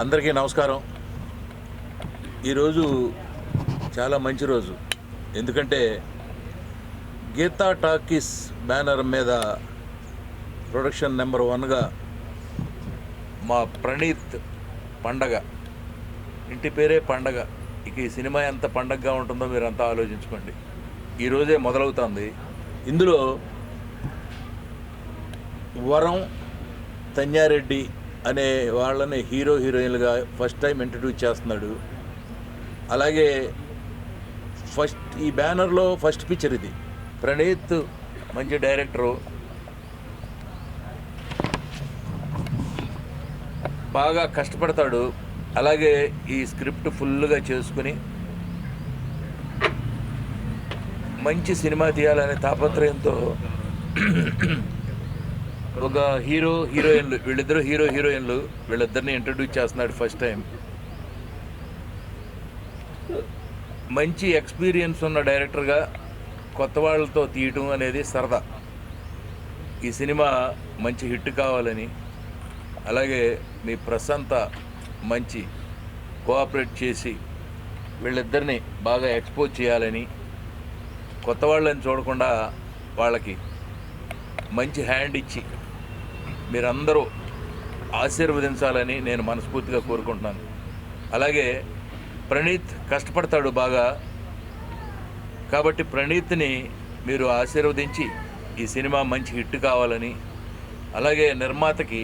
అందరికీ నమస్కారం. ఈరోజు చాలా మంచి రోజు. ఎందుకంటే గీతా టాకీస్ బ్యానర్ మీద ప్రొడక్షన్ నెంబర్ 1గా మా ప్రణీత్ పండగ, ఇంటి పేరే పండగ. ఇక ఈ సినిమా ఎంత పండగగా ఉంటుందో మీరంతా ఆలోచించుకోండి. ఈరోజే మొదలవుతుంది. ఇందులో వరం, తన్యారెడ్డి అనే వాళ్ళని హీరోయిన్లుగా ఫస్ట్ టైం ఇంట్రడ్యూస్ చేస్తున్నాడు. అలాగే ఈ బ్యానర్లో ఫస్ట్ పిక్చర్ ఇది. ప్రణీత్ మంచి డైరెక్టరు, బాగా కష్టపడతాడు. అలాగే ఈ స్క్రిప్ట్ ఫుల్గా చేసుకుని మంచి సినిమా తీయాలనే తాపత్రయంతో ఒక హీరోయిన్లు వీళ్ళిద్దరూ హీరోయిన్లు వీళ్ళిద్దరిని ఇంట్రడ్యూస్ చేస్తున్నాడు ఫస్ట్ టైం. మంచి ఎక్స్పీరియన్స్ ఉన్న డైరెక్టర్గా కొత్త వాళ్ళతో తీయటం అనేది సరదా. ఈ సినిమా మంచి హిట్ కావాలని, అలాగే మీ ప్రశాంత మంచి కోఆపరేట్ చేసి వీళ్ళిద్దరిని బాగా ఎక్స్పోజ్ చేయాలని, కొత్త వాళ్ళని చూడకుండా వాళ్ళకి మంచి హ్యాండ్ ఇచ్చి మీరందరూ ఆశీర్వదించాలని నేను మనస్ఫూర్తిగా కోరుకుంటున్నాను. అలాగే ప్రణీత్ కష్టపడతాడు బాగా, కాబట్టి ప్రణీత్ని మీరు ఆశీర్వదించి ఈ సినిమా మంచి హిట్ కావాలని, అలాగే నిర్మాతకి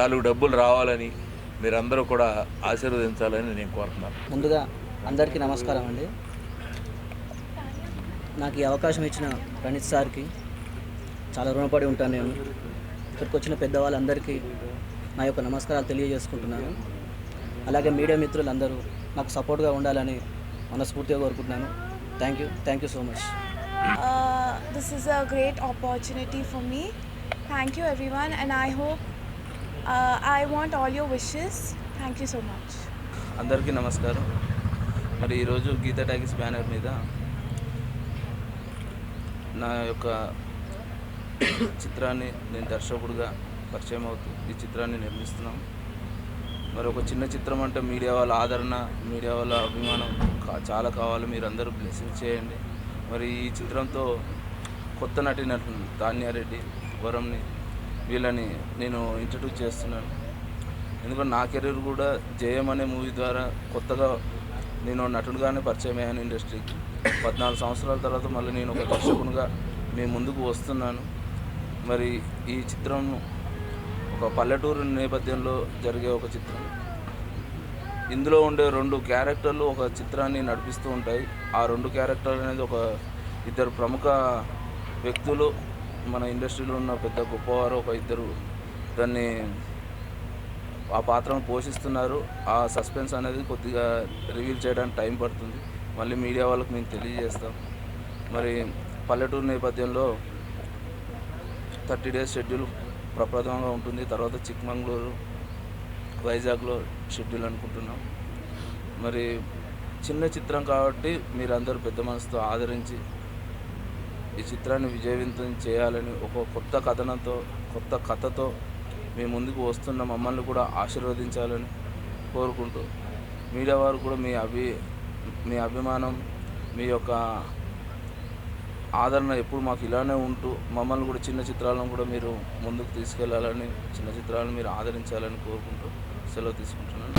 4 డబ్బులు రావాలని మీరందరూ కూడా ఆశీర్వదించాలని నేను కోరుతున్నాను. ముందుగా అందరికీ నమస్కారం అండి. నాకు ఈ అవకాశం ఇచ్చిన ప్రణీత్ సార్కి చాలా రుణపడి ఉంటాను. నేను ఇక్కడికి వచ్చిన పెద్దవాళ్ళందరికీ నా యొక్క నమస్కారాలు తెలియజేసుకుంటున్నాను. అలాగే మీడియా మిత్రులందరూ నాకు సపోర్ట్గా ఉండాలని మనస్ఫూర్తిగా కోరుకుంటున్నాను. Thank you so much. This is a great opportunity for me. Thank you everyone, and I hope I want all your wishes. Thank you so much. అందరికీ నమస్కారం. మరి ఈరోజు గీతా టాకీస్ బ్యానర్ మీద నా యొక్క చిత్రాన్ని నేను దర్శకుడిగా పరిచయం అవుతూ ఈ చిత్రాన్ని నిర్మిస్తున్నాం. మరి ఒక చిన్న చిత్రం అంటే మీడియా వాళ్ళ ఆదరణ, మీడియా వాళ్ళ అభిమానం చాలా కావాలి. మీరు అందరూ బ్లెస్సింగ్ చేయండి. మరి ఈ చిత్రంతో కొత్త నటులు తాన్యారెడ్డి, వరంని, వీళ్ళని నేను ఇంట్రడ్యూస్ చేస్తున్నాను. ఎందుకంటే నా కెరీర్ కూడా జయం అనే మూవీ ద్వారా కొత్తగా నేను నటుడుగానే పరిచయం అయ్యాను ఇండస్ట్రీకి. 14 సంవత్సరాల తర్వాత మళ్ళీ నేను ఒక దర్శకునిగా మీ ముందుకు వస్తున్నాను. మరి ఈ చిత్రం ఒక పల్లెటూరు నేపథ్యంలో జరిగే ఒక చిత్రం. ఇందులో ఉండే 2 క్యారెక్టర్లు ఒక చిత్రాన్ని నడిపిస్తూ ఉంటాయి. ఆ 2 క్యారెక్టర్లు అనేది ఒక ఇద్దరు ప్రముఖ వ్యక్తులు మన ఇండస్ట్రీలో ఉన్న పెద్ద గొప్పవారు, ఒక ఇద్దరు దాన్ని ఆ పాత్రను పోషిస్తున్నారు. ఆ సస్పెన్స్ అనేది కొద్దిగా రివీల్ చేయడానికి టైం పడుతుంది. మళ్ళీ మీడియా వాళ్ళకి మేము తెలియజేస్తాం. మరి పల్లెటూరు నేపథ్యంలో 30 డేస్ షెడ్యూల్ ప్రప్రథమంగా ఉంటుంది. తర్వాత చిక్మంగళూరు, వైజాగ్లో షెడ్యూల్ అనుకుంటున్నాం. మరి చిన్న చిత్రం కాబట్టి మీరందరూ పెద్ద మనసుతో ఆదరించి ఈ చిత్రాన్ని విజయవంతం చేయాలని, ఒక కొత్త కథనంతో, కొత్త కథతో మీ ముందుకు వస్తున్న మమ్మల్ని కూడా ఆశీర్వదించాలని కోరుకుంటూ, మీడియా వారు కూడా మీ అభిమానం, మీ యొక్క ఆదరణ ఎప్పుడు మాకు ఇలానే ఉంటూ మమ్మల్ని కూడా చిన్న చిత్రాలను కూడా మీరు ముందుకు తీసుకెళ్లాలని, చిన్న చిత్రాలను మీరు ఆదరించాలని కోరుకుంటూ సెలవు తీసుకుంటున్నాను.